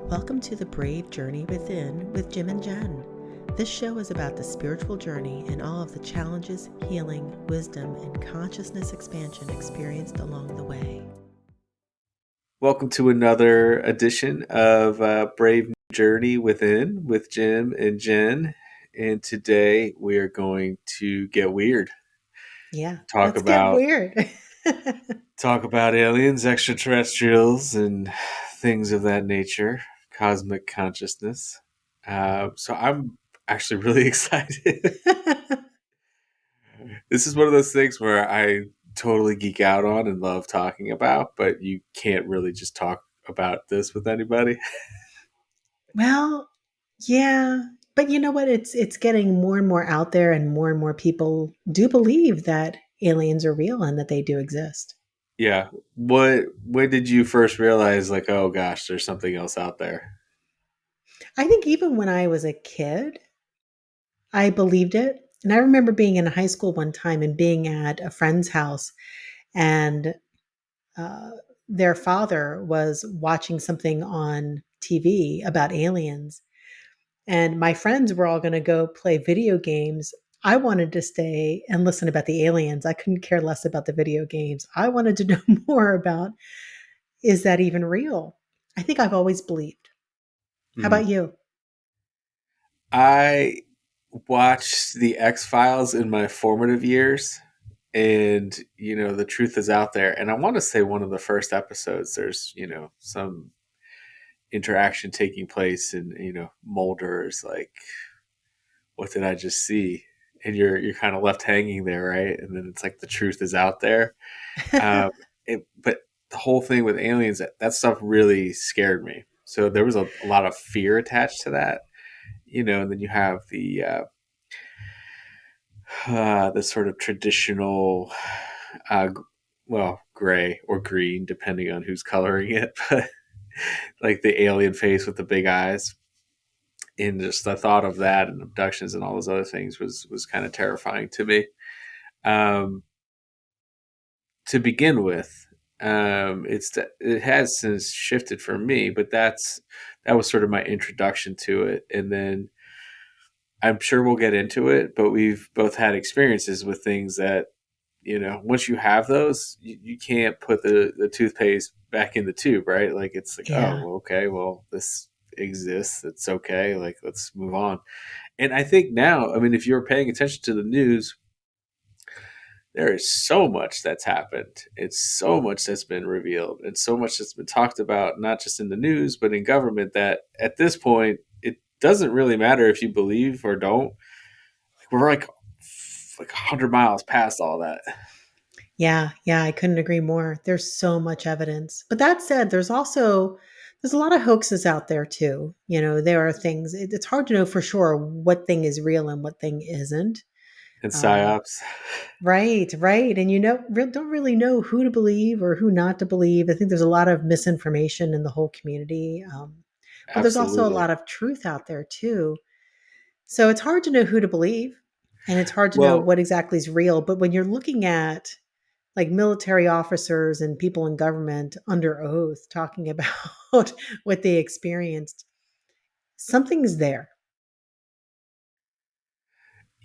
Welcome to The Brave Journey Within with Jim and Jenn. This show is about the spiritual journey and all of the challenges, healing, wisdom, and consciousness expansion experienced along the way. Welcome to another edition of Brave Journey Within with Jim and Jenn. And today we are going to get weird. Yeah, Talk let's get about weird. talk about aliens, extraterrestrials, and things of that nature, cosmic consciousness. So I'm actually really excited. This is one of those things where I totally geek out on and love talking about, but you can't really just talk about this with anybody. Well, yeah, but you know what? It's getting more and more out there, and more people do believe that aliens are real and that they do exist. Yeah. When did you first realize like, oh gosh, there's something else out there? I think even when I was a kid, I believed it. And I remember being in high school one time and being at a friend's house, and uh, their father was watching something on TV about aliens. And my friends were all going to go play video games. I wanted to stay and listen about the aliens. I couldn't care less about the video games. I wanted to know more about, is that even real? I think I've always believed. How Hmm. about you? I watched the X Files in my formative years, and the truth is out there. And I want to say one of the first episodes, there's some interaction taking place, and Mulder is like, "What did I just see?" And you're kind of left hanging there, right? And then it's like the truth is out there. Um, but the whole thing with aliens, that stuff really scared me. So there was a lot of fear attached to that, and then you have the sort of traditional, uh, gray or green, depending on who's coloring it, but like the alien face with the big eyes. And just the thought of that and abductions and all those other things was kind of terrifying to me. Um, to begin with, it has since shifted for me, but that was sort of my introduction to it. And then I'm sure we'll get into it, but we've both had experiences with things that, once you have those, you can't put the toothpaste back in the tube, right? Like it's like, Yeah. oh, okay, well, this exists. It's okay. Like, let's move on. And I think now, I mean, if you're paying attention to the news, there is so much that's happened. It's so much that's been revealed and so much that's been talked about, not just in the news, but in government, that at this point, it doesn't really matter if you believe or don't. Like, we're like 100 miles past all that. Yeah, yeah, I couldn't agree more. There's so much evidence. But that said, there's a lot of hoaxes out there too. There are things it's hard to know for sure what thing is real and what thing isn't. And Um, psyops. right, right. And don't really know who to believe or who not to believe. I think there's a lot of misinformation in the whole community. But there's also a Absolutely. lot of truth out there too. So it's hard to know who to believe and it's hard to know Well, what exactly is real. But when you're looking at like military officers and people in government under oath talking about what they experienced, something's there.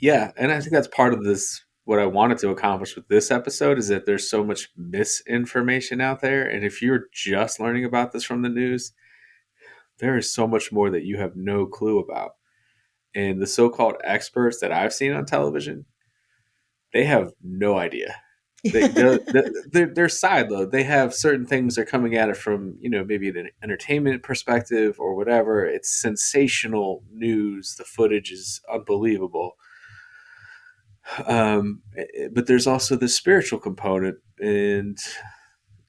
yeah. And I think that's part of this. What I wanted to accomplish with this episode is that there's so much misinformation out there. And if you're just learning about this from the news, there is so much more that you have no clue about. And the so-called experts that I've seen on television, they have no idea. They're siloed. They have certain things they're coming at it from, maybe an entertainment perspective or whatever. It's sensational news. The footage is unbelievable. But there's also the spiritual component, and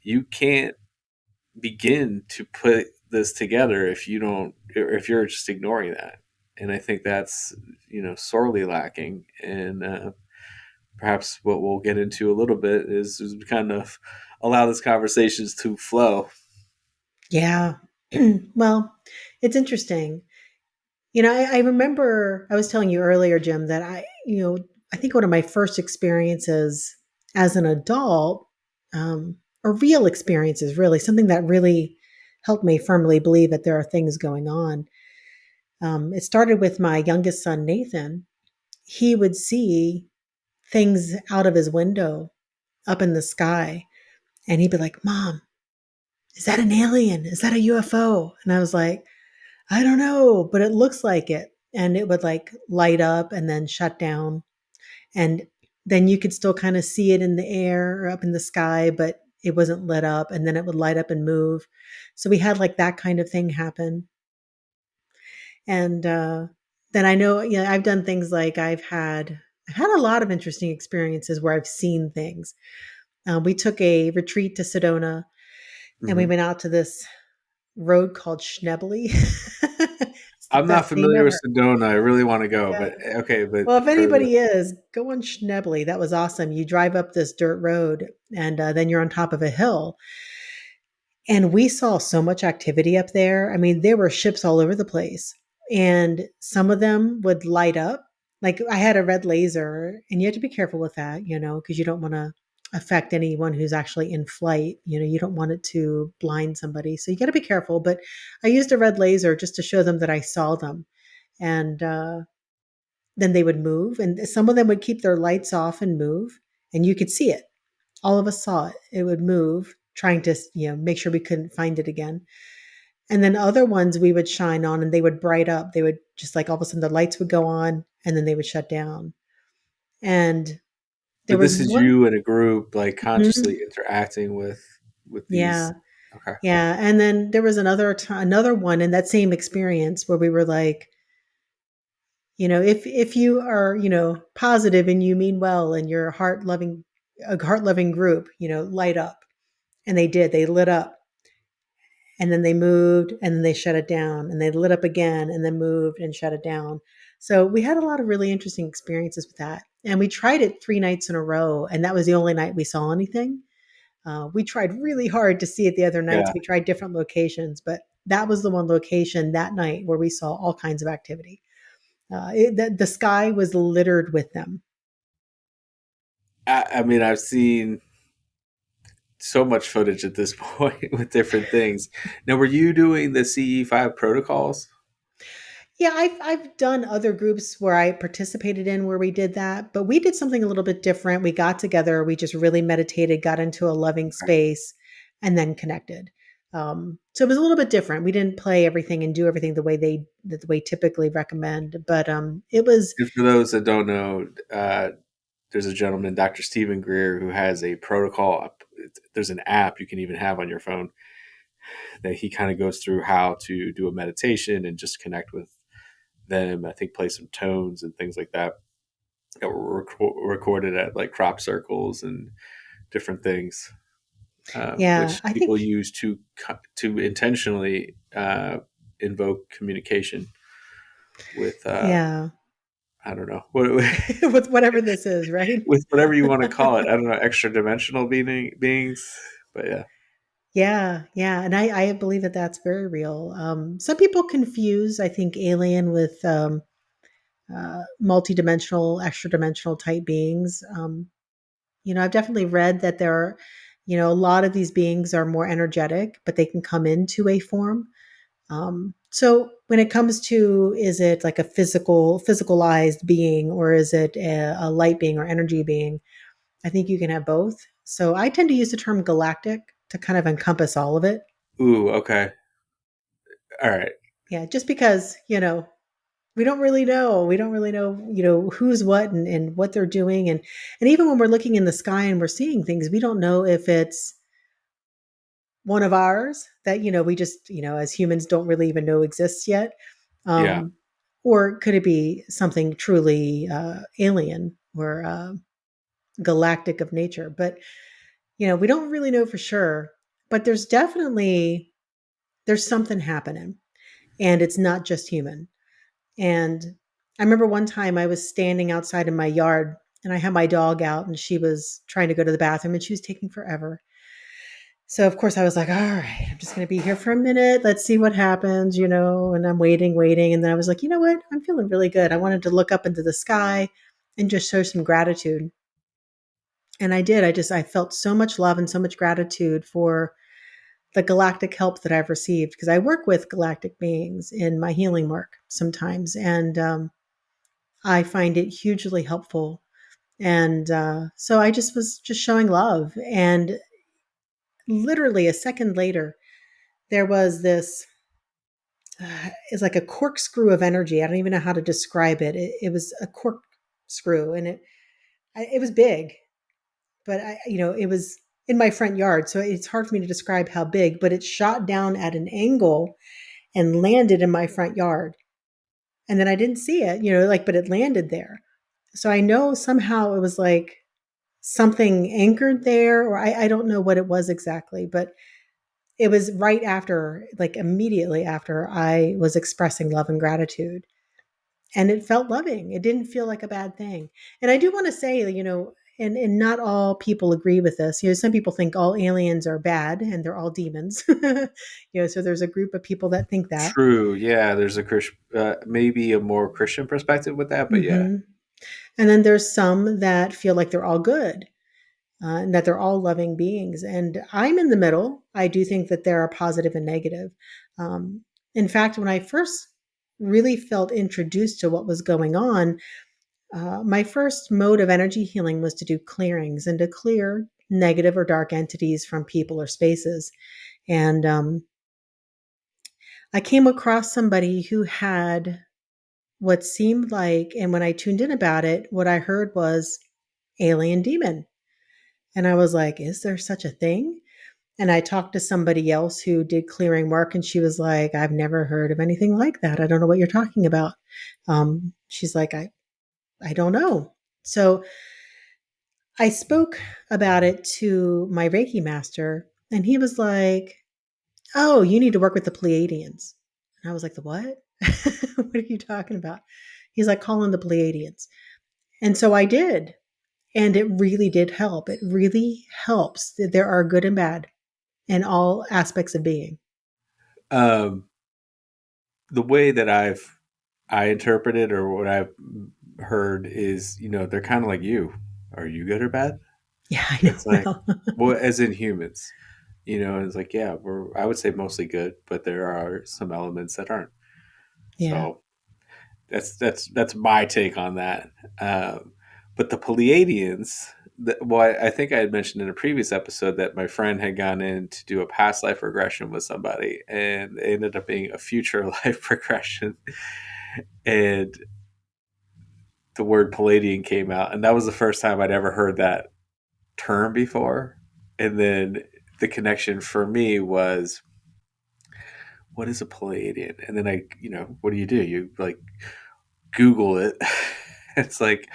you can't begin to put this together if you don't, or if you're just ignoring that. And I think that's sorely lacking. And perhaps what we'll get into a little bit is kind of allow this conversations to flow. Yeah. Well, it's interesting. I remember I was telling you earlier, Jim, that I think one of my first experiences as an adult, or real experiences, really, something that really helped me firmly believe that there are things going on. It started with my youngest son, Nathan. He would see things out of his window up in the sky, and he'd be like, Mom, is that an alien? Is that a UFO? And I was like, I don't know, but it looks like it. And it would like light up and then shut down. And then you could still kind of see it in the air or up in the sky, but it wasn't lit up. And then it would light up and move. So we had like that kind of thing happen. And then I know, you know, I've done things like I've had a lot of interesting experiences where I've seen things. We took a retreat to Sedona, and we Hmm. went out to this road called Schnebly. It's the I'm not best name familiar with ever. Sedona. I really want to go, Yeah. but okay. But Well, if for anybody is, go on Schnebly. That was awesome. You drive up this dirt road, and then you're on top of a hill. And we saw so much activity up there. I mean, there were ships all over the place, and some of them would light up. Like I had a red laser, and you have to be careful with that, you know, because you don't want to affect anyone who's actually in flight. You know, you don't want it to blind somebody. So you got to be careful. But I used a red laser just to show them that I saw them. And then they would move, and some of them would keep their lights off and move, and you could see it. All of us saw it. It would move, trying to, you know, make sure we couldn't find it again. And then other ones we would shine on and they would bright up. They would just like all of a sudden the lights would go on and then they would shut down. And there but was this is one. you in a group, like consciously Mhm. interacting with Yeah. these. Okay. Yeah. And then there was another one in that same experience where we were like, you know, if you are, you know, positive and you mean well and you're a heart loving group, you know, light up. And they did. They lit up, and then they moved, and then they shut it down, and they lit up again and then moved and shut it down. So we had a lot of really interesting experiences with that. And we tried it 3 nights in a row, and that was the only night we saw anything. We tried really hard to see it the other nights. Yeah. We tried different locations, but that was the one location that night where we saw all kinds of activity. The sky was littered with them. I mean, I've seen so much footage at this point with different things. Now, were you doing the CE5 protocols? Yeah, I've done other groups where I participated in where we did that, but we did something a little bit different. We got together, we just really meditated, got into a loving Okay. space, and then connected. So it was a little bit different. We didn't play everything and do everything the way typically recommend, but it was. And for those that don't know, there's a gentleman, Dr. Stephen Greer, who has a protocol. There's an app you can even have on your phone that he kind of goes through how to do a meditation and just connect with them. I think play some tones and things like that that were recorded at like crop circles and different things, Yeah, which I people think. use to intentionally invoke communication with Yeah. I don't know With whatever this is, right? with whatever you want to call it. I don't know, extra dimensional beings, but yeah. Yeah, yeah, and I believe that that's very real. Some people confuse, I think, alien with multidimensional, extra dimensional type beings. You know, I've definitely read that there are, you know, a lot of these beings are more energetic, but they can come into a form. So when it comes to, is it like a physicalized being, or is it a light being or energy being? I think you can have both. So I tend to use the term galactic to kind of encompass all of it. Ooh, okay, all right. Yeah, just because, you know, we don't really know. We don't really know, you know, who's what and what they're doing. And even when we're looking in the sky and we're seeing things, we don't know if it's one of ours that, you know, we just, you know, as humans don't really even know exists yet. Yeah. Um, or could it be something truly alien or galactic of nature? But, you know, we don't really know for sure. But there's something happening, and it's not just human. And I remember one time I was standing outside in my yard, and I had my dog out, and she was trying to go to the bathroom and she was taking forever. So of course I was like, all right, I'm just going to be here for a minute. Let's see what happens, you know, and I'm waiting. And then I was like, you know what? I'm feeling really good. I wanted to look up into the sky and just show some gratitude. And I did. I felt so much love and so much gratitude for the galactic help that I've received, because I work with galactic beings in my healing work sometimes, and I find it hugely helpful. And so I just was just showing love, and literally a second later, there was this. It's like a corkscrew of energy. I don't even know how to describe it. It was a corkscrew, and it was big, but it was in my front yard, so it's hard for me to describe how big. But it shot down at an angle and landed in my front yard, and then I didn't see it, like, but it landed there. So I know somehow it was like something anchored there, or I don't know what it was exactly, but it was right after, like immediately after I was expressing love and gratitude. And it felt loving. It didn't feel like a bad thing. And I do want to say, and not all people agree with this. Some people think all aliens are bad and they're all demons. So there's a group of people that think that. True. Yeah, there's a maybe a more Christian perspective with that, but yeah. Hmm. And then there's some that feel like they're all good, and that they're all loving beings. And I'm in the middle. I do think that there are positive and negative. In fact, when I first really felt introduced to what was going on, my first mode of energy healing was to do clearings and to clear negative or dark entities from people or spaces. And I came across somebody who had what seemed like, and when I tuned in about it, what I heard was alien demon. And I was like, is there such a thing? And I talked to somebody else who did clearing work, and she was like, I've never heard of anything like that. I don't know what you're talking about. She's like, I don't know. So I spoke about it to my Reiki master, and he was like, oh, you need to work with the Pleiadians. And I was like, the what? What are you talking about? He's like, call in the Pleiadians. And so I did. And it really did help. It really helps. There are good and bad in all aspects of being. Um, the way that I interpret it, or what I've heard is, they're kind of like you. Are you good or bad? Yeah, I It's know. like, well, as in humans, it's like, yeah, I would say mostly good, but there are some elements that aren't. Yeah. So that's my take on that. But the Pleiadians, well, I think I had mentioned in a previous episode that my friend had gone in to do a past life regression with somebody, and it ended up being a future life regression, and the word Palladian came out, and that was the first time I'd ever heard that term before. And then the connection for me was, what is a Palladian? And then what do? You like Google it. It's like,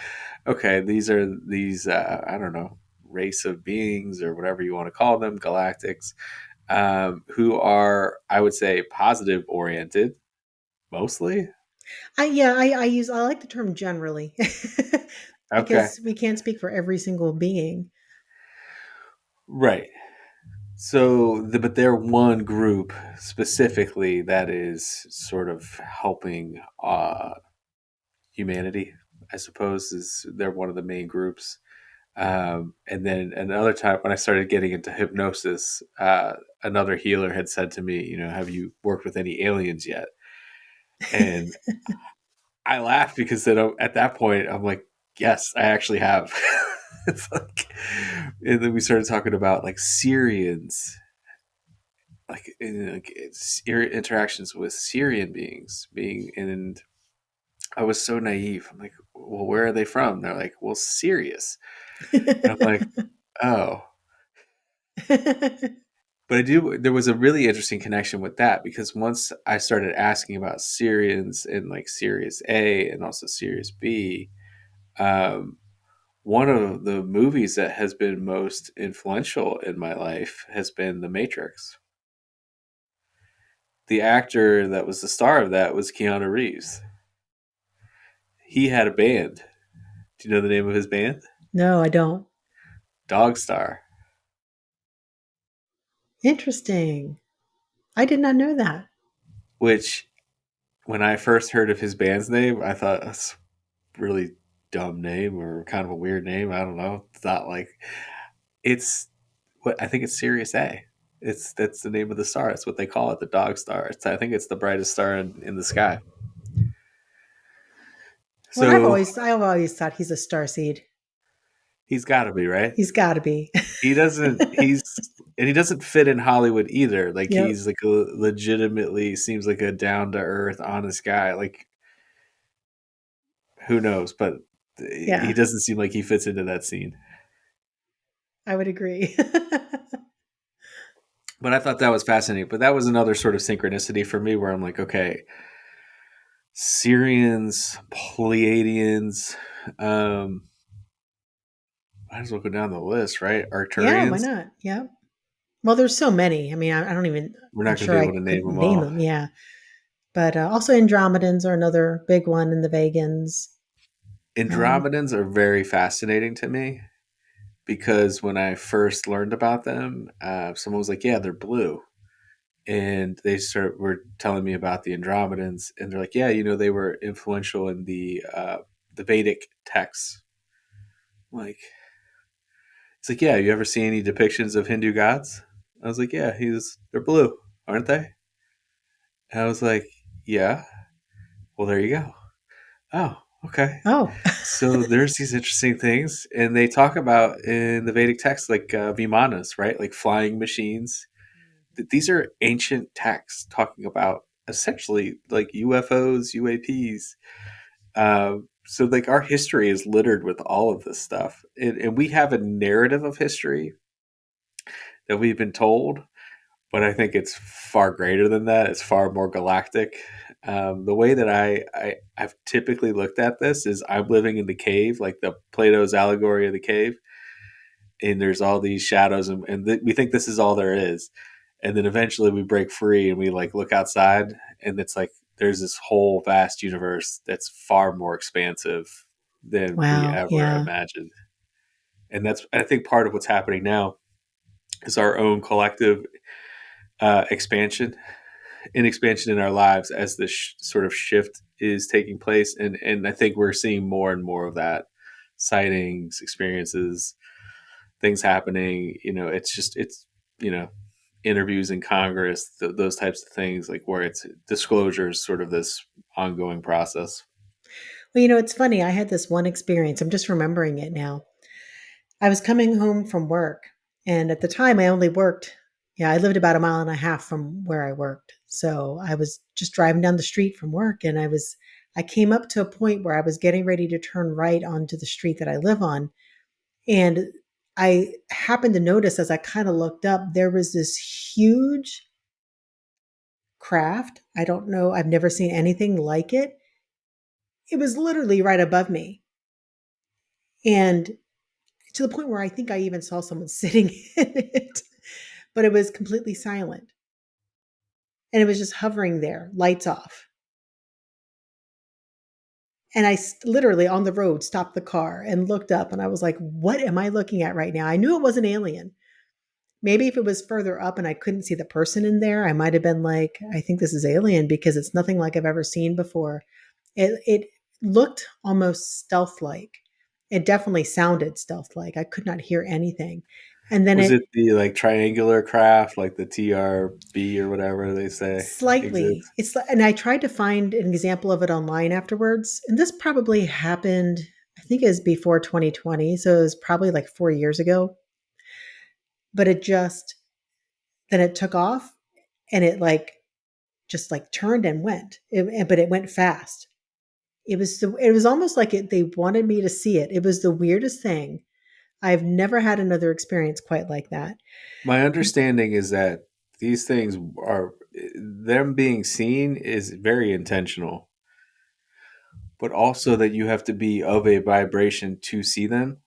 okay, these are these I don't know, race of beings or whatever you want to call them, galactics, who are, I would say, positive oriented mostly. I like the term generally Okay, because we can't speak for every single being. right. So, but they're one group specifically that is sort of helping humanity. I suppose is they're one of the main groups. And then another time when I started getting into hypnosis, another healer had said to me, have you worked with any aliens yet? And I laughed because then at that point I'm like, yes, I actually have. It's like, and then we started talking about like Syrians, like interactions with Syrian beings being, and I was so naive. I'm like, well, where are they from? They're like, well, Sirius. And I'm like, oh. But I do. There was a really interesting connection with that because once I started asking about Syrians and like Sirius A and also Sirius B, um, one of the movies that has been most influential in my life has been The Matrix. The actor that was the star of that was Keanu Reeves. He had a band. Do you know the name of his band? No, I don't. Dog Star. Interesting. I did not know that. Which, when I first heard of his band's name, I thought that's a really dumb name or kind of a weird name. I don't know. It's not like it's what I think it's Sirius A. It's that's the name of the star. It's what they call it, the dog star. I think it's the brightest star in the sky. Well, So I've always thought he's a star seed. he's got to be right. He's got to be. He doesn't. He's and he doesn't fit in Hollywood either. Like Yep. he's like a legitimately seems like a down to earth, honest guy. Like who knows, but he Yeah, doesn't seem like he fits into that scene. I would agree. But I thought that was fascinating. But that was another sort of synchronicity for me, where I'm like, okay, Syrians, Pleiadians, um, might as well go down the list, right? Yeah, why Arcturians. not? Yeah. Well, there's so many. I mean, I don't even. We're I'm not going to sure be I able to name couldn't them name all. them. Yeah, but also Andromedans are another big one, in the Vegans. Um, Andromedans are very fascinating to me because when I first learned about them, someone was like, "Yeah, they're blue," and were telling me about the Andromedans, and they're like, "Yeah, they were influential in the Vedic texts." Like, it's like, "Yeah, you ever see any depictions of Hindu gods?" I was like, "Yeah, he's they're blue, aren't they?" And I was like, "Yeah." Well, there you go. Oh, okay. oh, So there's these interesting things, and they talk about in the Vedic text like vimanas, right? Like flying machines. These are ancient texts talking about essentially like UFOs, UAPs. So like our history is littered with all of this stuff, and we have a narrative of history that we've been told, but I think it's far greater than that. It's far more galactic. The way that I've typically looked at this is I'm living in the cave, like the Plato's allegory of the cave, and there's all these shadows, and we think this is all there is, and then eventually we break free and we like look outside, and it's like there's this whole vast universe that's far more expansive than we wow. ever Yeah. imagined, and that's I think part of what's happening now is our own collective expansion expansion in our lives as this sort of shift is taking place, and I think we're seeing more and more of that, sightings, experiences, things happening. It's you know interviews in Congress, those types of things, like where it's disclosure is sort of this ongoing process. Well, it's funny. I had this one experience. I'm just remembering it now. I was coming home from work, and at the time I only worked, yeah, I lived about a mile and a half from where I worked. So I was just driving down the street from work, and I came up to a point where I was getting ready to turn right onto the street that I live on. And I happened to notice as I kind of looked up, there was this huge craft. I don't know, I've never seen anything like it. It was literally right above me. And to the point where I think I even saw someone sitting in it, but it was completely silent. And it was just hovering there, lights off. And literally on the road stopped the car and looked up, and I was like, what am I looking at right now? I knew it was an alien. Maybe if it was further up and I couldn't see the person in there, I might have been like, I think this is alien because it's nothing like I've ever seen before. It looked almost stealth like. It definitely sounded stealth like. I could not hear anything. And then Was it it the like triangular craft, like the TRB or whatever they say slightly, exists? and I tried to find an example of it online afterwards. And this probably happened, I think it was before 2020. So it was probably like 4 years ago. But then it took off, and it just like turned and went. But it went fast. It was almost like they wanted me to see it. It was the weirdest thing. I've never had another experience quite like that. My understanding is that these things are them being seen is very intentional, but also that you have to be of a vibration to see them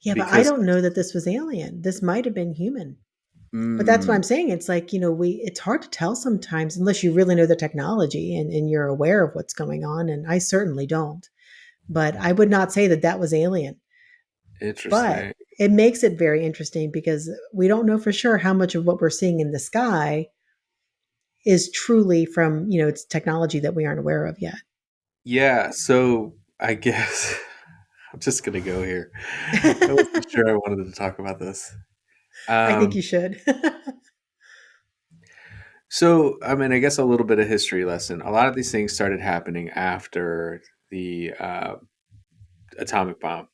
Yeah, but I because don't know that this was alien. This might have been human. But that's what mm, I'm saying. It's like, it's hard to tell sometimes unless you really know the technology and you're aware of what's going on. And I certainly don't. But I would not say that that was alien. But interesting. it makes it very interesting because we don't know for sure how much of what we're seeing in the sky is truly from, it's technology that we aren't aware of yet. Yeah, so I guess I'm just gonna go here. I wasn't sure I wanted to talk about this. I think you Um, should. so, I mean, I guess a little bit of history lesson. A lot of these things started happening after the atomic bomb.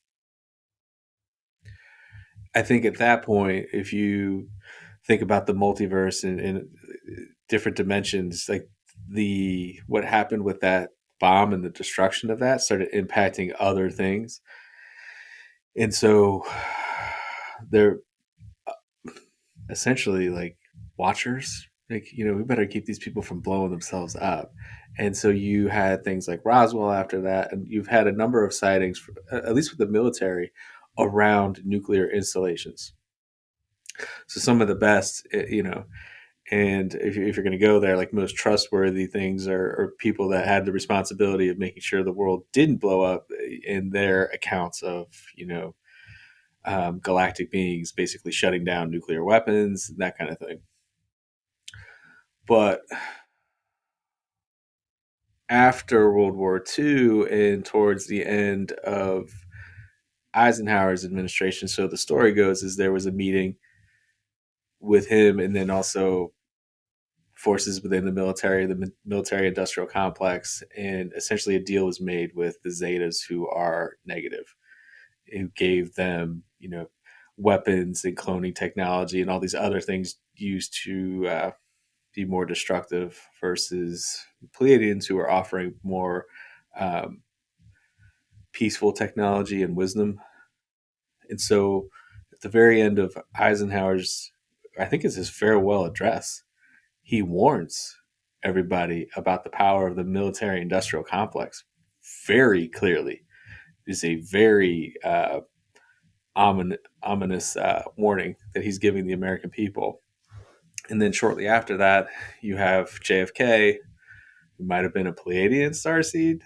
I think at that point, if you think about the multiverse and different dimensions, like the what happened with that bomb and the destruction of that started impacting other things, and so they're essentially like watchers. Like, we better keep these people from blowing themselves up. And so you had things like Roswell after that, and you've had a number of sightings, at least with the military, around nuclear installations. So some of the best, and if you're going to go there, like most trustworthy things are people that had the responsibility of making sure the world didn't blow up in their accounts of, galactic beings basically shutting down nuclear weapons, that kind of thing. But after World War II and towards the end of Eisenhower's administration, so the story goes, is there was a meeting with him and then also forces within the military industrial complex, and essentially a deal was made with the Zetas, who are negative, who gave them, weapons and cloning technology and all these other things used to be more destructive, versus Pleiadians, who are offering more um, peaceful technology and wisdom. And so at the very end of Eisenhower's, I think it's his farewell address, he warns everybody about the power of the military industrial complex very clearly. It is a very ominous warning that he's giving the American people. And then shortly after that, you have JFK, who might have been a Pleiadian starseed,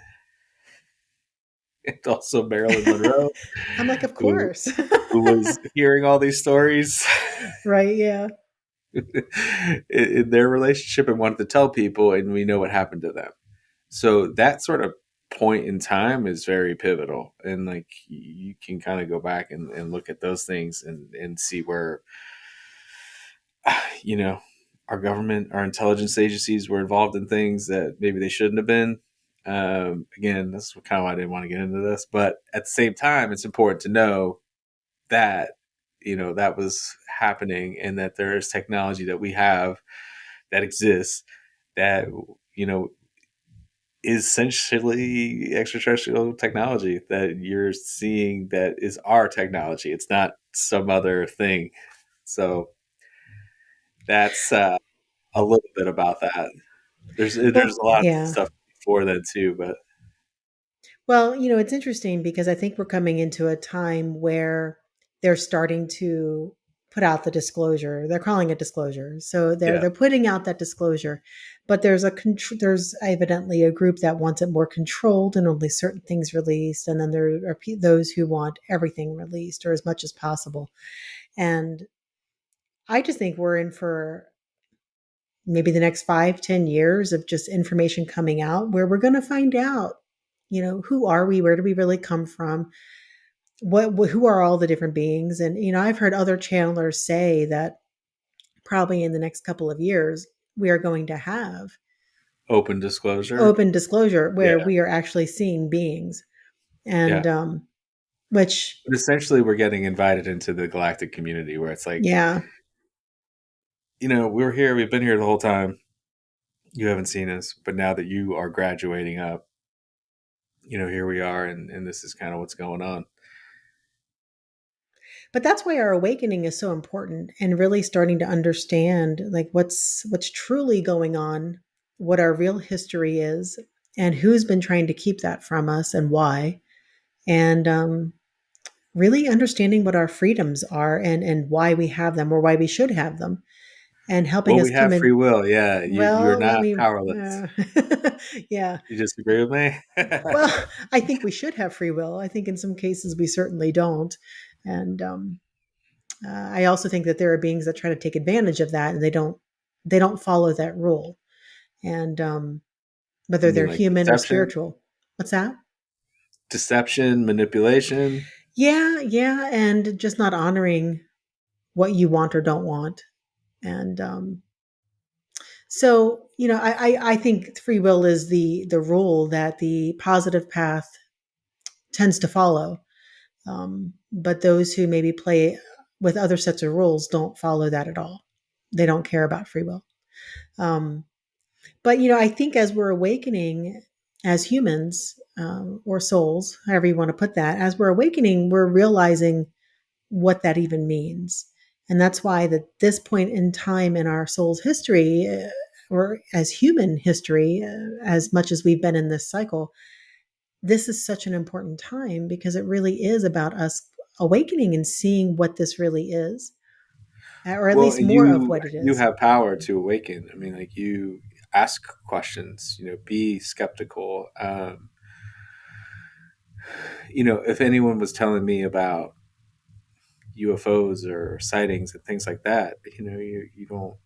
and also Marilyn Monroe, I'm like, of who course. who was hearing all these stories Right, yeah. in their relationship and wanted to tell people, and we know what happened to them. So that sort of point in time is very pivotal, and like you can kind of go back and look at those things and see where you know our government, our intelligence agencies were involved in things that maybe they shouldn't have been. Again, that's kind of why I didn't want to get into this, but at the same time, it's important to know that that was happening, and that there is technology that we have that exists that you know is essentially extraterrestrial technology that you're seeing, that is our technology. It's not some other thing. So that's a little bit about that. There's Well, a lot of yeah. stuff before then too, but Well, it's interesting because I think we're coming into a time where they're starting to put out the disclosure. They're calling it disclosure. So they're yeah. they're putting out that disclosure, but there's evidently a group that wants it more controlled and only certain things released, and then there are those who want everything released or as much as possible. And I just think we're in for maybe the next 5, 10 years of just information coming out where we're going to find out, who are we? Where do we really come from? Who are all the different beings? And, I've heard other channelers say that probably in the next couple of years, we are going to have Open disclosure. open disclosure where Yeah. we are actually seeing beings. And, Yeah. which, But essentially, we're getting invited into the galactic community, where it's like, yeah. we're here, we've been here the whole time. You haven't seen us, but now that you are graduating up, here we are, and this is kind of what's going on. But that's why our awakening is so important, and really starting to understand like what's truly going on, what our real history is, and who's been trying to keep that from us and why. And really understanding what our freedoms are, and why we have them or why we should have them, and helping Well, us we come have free in. will. Yeah, you're Well, let not me powerless. yeah. You disagree with me? Well, I think we should have free will. I think in some cases we certainly don't. And I also think that there are beings that try to take advantage of that, and they don't follow that rule. And whether You mean they're like human or deception, spiritual. What's that? deception, manipulation? Yeah, yeah, and just not honoring what you want or don't want. And so, I think free will is the rule that the positive path tends to follow. But those who maybe play with other sets of rules don't follow that at all. They don't care about free will. Um, but I think as we're awakening as humans, or souls, however you want to put that, as we're awakening, we're realizing what that even means. And that's why that this point in time in our soul's history, or as human history, as much as we've been in this cycle, this is such an important time because it really is about us awakening and seeing what this really is, or at Well, least and more of you what it you is. have power to awaken. I mean, like you ask questions, be skeptical. If anyone was telling me about UFOs or sightings and things like that, you don't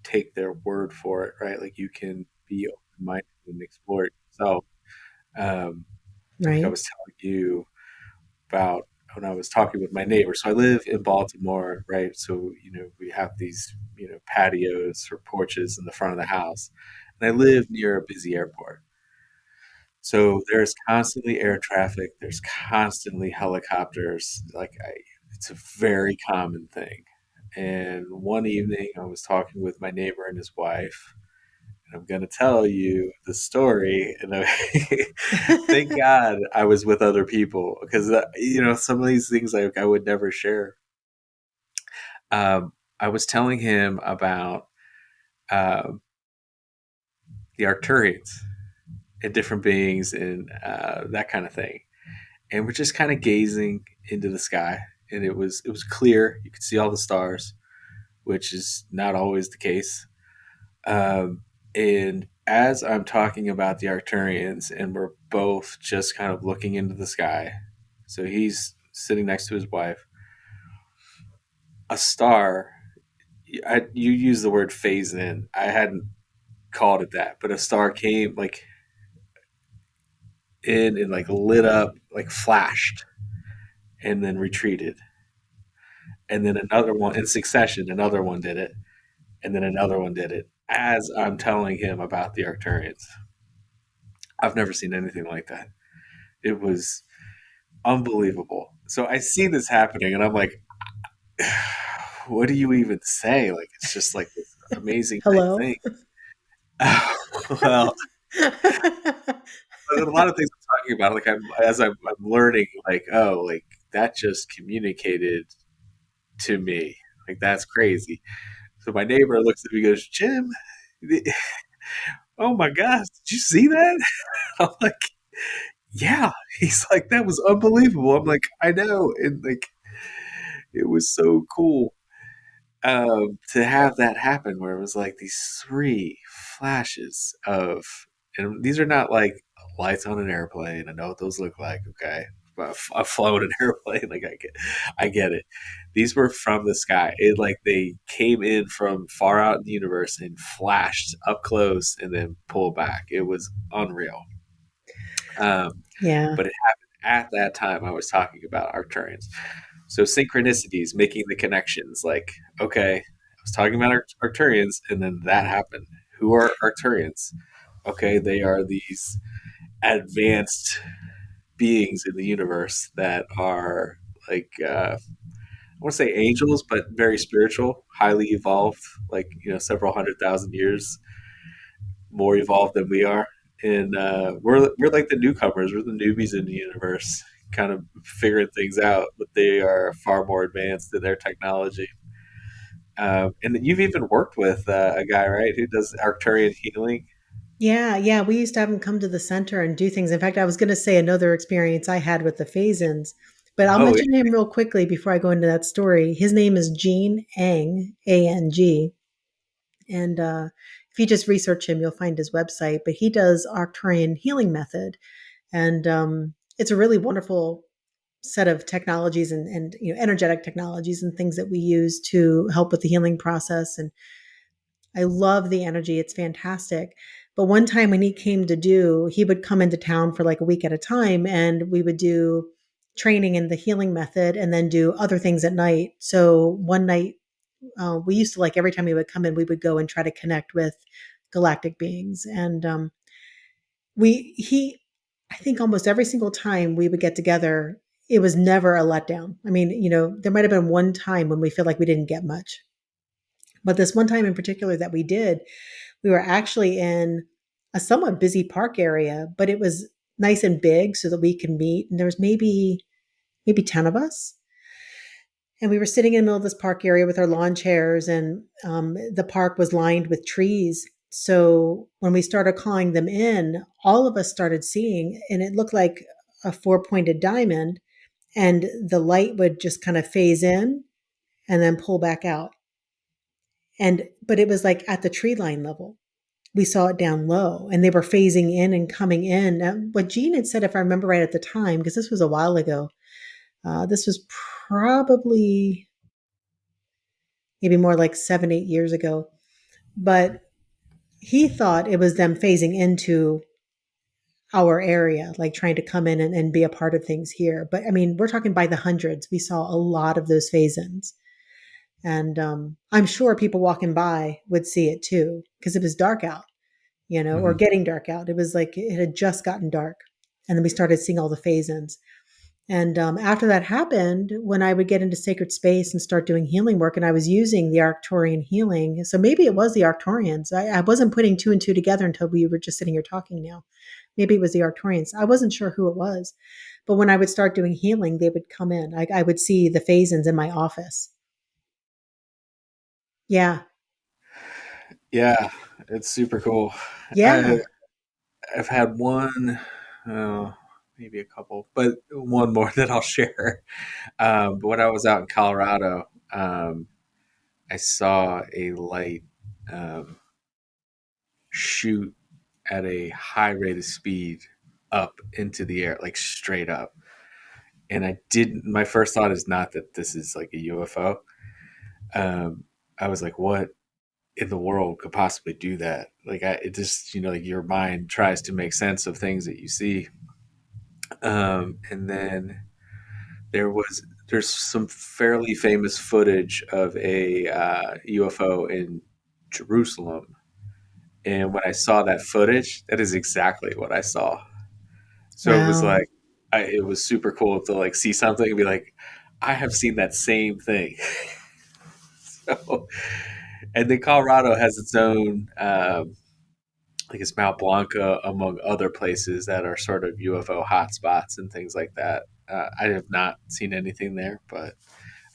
take their word for it, right? Like you can be open minded and explore it yourself. Um, like I Right? was telling you about when I was talking with my neighbor. So I live in Baltimore, right? So, we have these, patios or porches in the front of the house. And I live near a busy airport. So there's constantly air traffic, there's constantly helicopters. It's a very common thing. And one evening I was talking with my neighbor and his wife, and I'm going to tell you the story. And thank God I was with other people because, some of these things I would never share. I was telling him about um, the Arcturians and different beings and that kind of thing. And we're just kind of gazing into the sky, and it was clear. You could see all the stars, which is not always the case. And as I'm talking about the Arcturians, and we're both just kind of looking into the sky, so he's sitting next to his wife, a star. You use the word phase in. I hadn't called it that, but a star came like in and like lit up, like flashed, and then retreated. And then another one in succession, another one did it, and then another one did it. As I'm telling him about the Arcturians, I've never seen anything like that. It was unbelievable. So I see this happening, and I'm like, what do you even say? Like, it's just like this amazing type Hello? thing. Well, a lot of things I'm talking about, like I'm learning, like, oh, like that just communicated to me. Like that's crazy. So my neighbor looks at me and goes, Jim, oh my gosh, did you see that? I'm like, yeah. He's like, that was unbelievable. I'm like, I know. And like, it was so cool to have that happen where it was like these three flashes of, and these are not like lights on an airplane. I know what those look like. Okay. I've flown an airplane. Like I get it. These were from the sky. It like they came in from far out in the universe and flashed up close and then pulled back. It was unreal. Um, Yeah. but it happened at that time I was talking about Arcturians. So synchronicities, making the connections. Like, okay, I was talking about Arcturians, and then that happened. Who are Arcturians? Okay, they are these advanced beings in the universe that are like I want to say angels, but very spiritual, highly evolved, like several 100,000 years more evolved than we are, and we're like the newcomers, we're the newbies in the universe, kind of figuring things out, but they are far more advanced in their technology. And you've even worked with a guy, right, who does Arcturian healing. Yeah, yeah, we used to have them come to the center and do things. In fact, I was going to say another experience I had with the Phasins, but I'll Oh, mention him real quickly before I go into that story. His name is Gene Ang, Ang, and if you just research him, you'll find his website. But he does Arcturian healing method, and it's a really wonderful set of technologies and energetic technologies and things that we use to help with the healing process. And I love the energy. It's fantastic. But one time when he would come into town for like a week at a time and we would do training in the healing method and then do other things at night. So one night We used to like every time he would come in, we would go and try to connect with galactic beings. And he, I think almost every single time we would get together, it was never a letdown. I mean, there might have been one time when we feel like we didn't get much, but this one time in particular that we did, we were actually in a somewhat busy park area, but it was nice and big so that we could meet. And there was maybe 10 of us. And we were sitting in the middle of this park area with our lawn chairs, and the park was lined with trees. So when we started calling them in, all of us started seeing, and it looked like a four-pointed diamond, and the light would just kind of phase in and then pull back out. But it was like at the tree line level. We saw it down low, and they were phasing in and coming in. What Jean had said, if I remember right at the time, because this was a while ago, this was probably maybe more like 7, 8 years ago. But he thought it was them phasing into our area, like trying to come in and be a part of things here. But I mean, we're talking by the hundreds. We saw a lot of those phase ins. And I'm sure people walking by would see it too, because it was dark out, or Mhm. getting dark out. It was like it had just gotten dark. And then we started seeing all the phase ins. And after that happened, when I would get into sacred space and start doing healing work, and I was using the Arcturian healing, so maybe it was the Arcturians. I wasn't putting two and two together until we were just sitting here talking now. Maybe it was the Arcturians. I wasn't sure who it was. But when I would start doing healing, they would come in. I would see the phasins in my office. Yeah. Yeah, it's super cool. I, Yeah. I've had one, uh, maybe a couple, but one more that I'll share. But when I was out in Colorado, I saw a light um, shoot at a high rate of speed up into the air, like straight up. And I didn't. My first thought is not that this is like a UFO. Um, I was like, what in the world could possibly do that? Like, it just, like your mind tries to make sense of things that you see. And then there's some fairly famous footage of a UFO in Jerusalem. And when I saw that footage, that is exactly what I saw. So it was Wow. like, it was super cool to like see something and be like, I have seen that same thing. So, and then Colorado has its own, like it's Mount Blanca, among other places that are sort of UFO hotspots and things like that. I have not seen anything there, but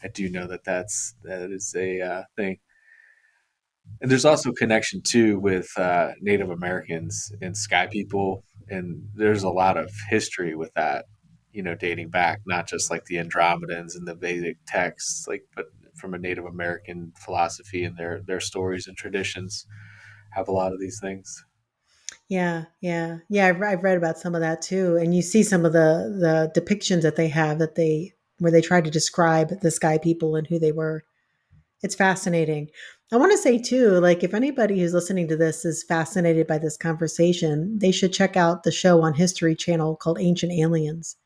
I do know that that is a thing. And there's also connection too with Native Americans and Sky people, and there's a lot of history with that. Dating back not just like the Andromedans and the Vedic texts, like but from a Native American philosophy and their stories and traditions have a lot of these things. Yeah, yeah, yeah. I've read about some of that too, and you see some of the depictions that they have where they try to describe the sky people and who they were. It's fascinating. I want to say too, like if anybody who's listening to this is fascinated by this conversation, they should check out the show on History Channel called Ancient Aliens.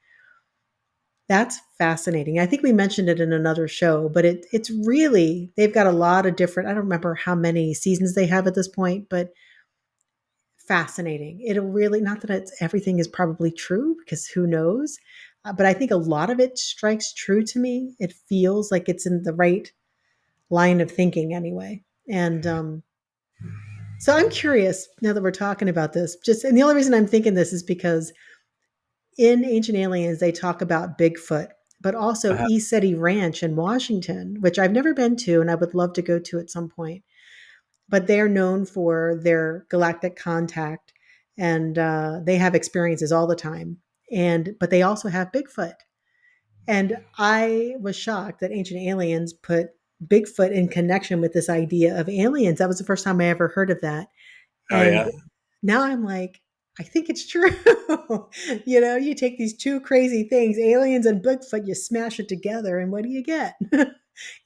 That's fascinating. I think we mentioned it in another show, but it's really they've got a lot of different. I don't remember how many seasons they have at this point, but fascinating. It'll really not that it's everything is probably true because who knows, but I think a lot of it strikes true to me. It feels like it's in the right line of thinking anyway. And so I'm curious now that we're talking about this. Just and the only reason I'm thinking this is because in Ancient Aliens they talk about Bigfoot, but also Uh-huh. Seti Ranch in Washington, which I've never been to and I would love to go to at some point. But they're known for their galactic contact, and they have experiences all the time. And but they also have Bigfoot. And I was shocked that Ancient Aliens put Bigfoot in connection with this idea of aliens. That was the first time I ever heard of that. Oh And yeah. now I'm like, I think it's true. You take these two crazy things, aliens and Bigfoot, you smash it together, and what do you get?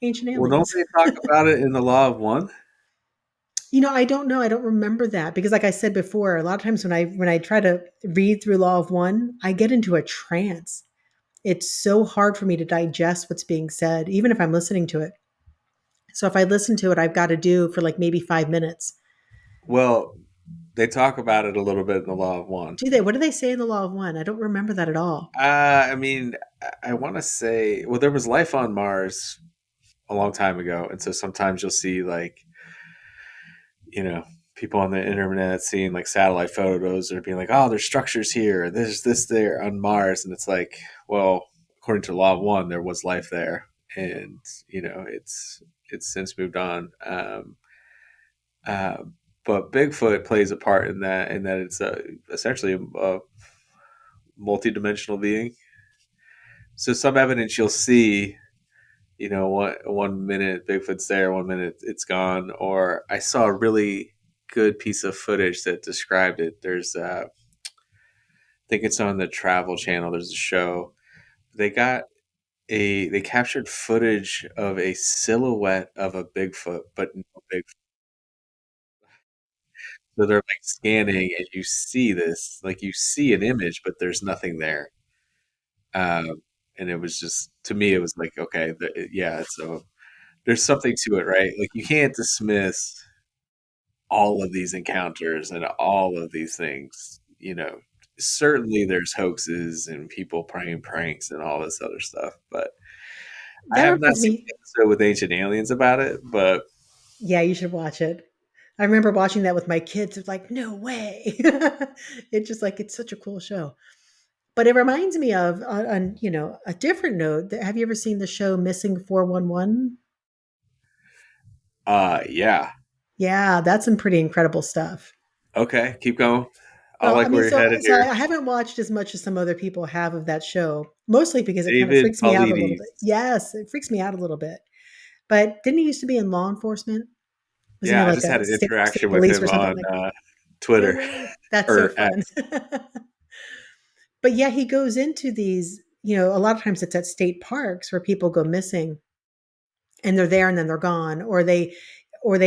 Ancient Well, don't aliens. they talk about it in the Law of One? I don't know. I don't remember that because like I said before, a lot of times when I try to read through Law of One, I get into a trance. It's so hard for me to digest what's being said, even if I'm listening to it. So if I listen to it, I've got to do for like maybe 5 minutes. Well, they talk about it a little bit in the Law of One. Do they? What do they say in the Law of One? I don't remember that at all. I mean, I want to say, well, there was life on Mars a long time ago, and so sometimes you'll see like, you know, people on the internet seeing like satellite photos or being like, oh, there's structures here, there's this there on Mars, and it's like, well, according to Law of One, there was life there, and it's since moved on. Uh, but Bigfoot plays a part in that it's essentially a multi-dimensional being. So some evidence you'll see, one minute Bigfoot's there, 1 minute it's gone. Or I saw a really good piece of footage that described it. I think it's on the Travel Channel. There's a show. They got they captured footage of a silhouette of a Bigfoot, but no Bigfoot. So they're like scanning, and you see this, like you see an image, but there's nothing there. And it was just, to me, it was like, okay, yeah, so there's something to it, right? Like you can't dismiss all of these encounters and all of these things. Certainly there's hoaxes and people playing pranks and all this other stuff, but I That have not reminds seen me. an episode with Ancient Aliens about it. But Yeah, you should watch it. I remember watching that with my kids. It's like, no way. It's just like it's such a cool show. But it reminds me of on a different note. Have you ever seen the show Missing 411? yeah, Yeah, that's some pretty incredible stuff. okay, keep going. I Well, I like mean, where you're so headed so here. I haven't watched as much as some other people have of that show, mostly because it kind of David freaks me out a little Paulides. bit. Yes, it freaks me out a little bit. But didn't he used to be in law enforcement? Wasn't he Yeah, I like just had a an state interaction with police him or something on like? No Twitter way. That's so or fun. X. But yeah, he goes into these, a lot of times it's at state parks where people go missing and they're there and then they're gone, or they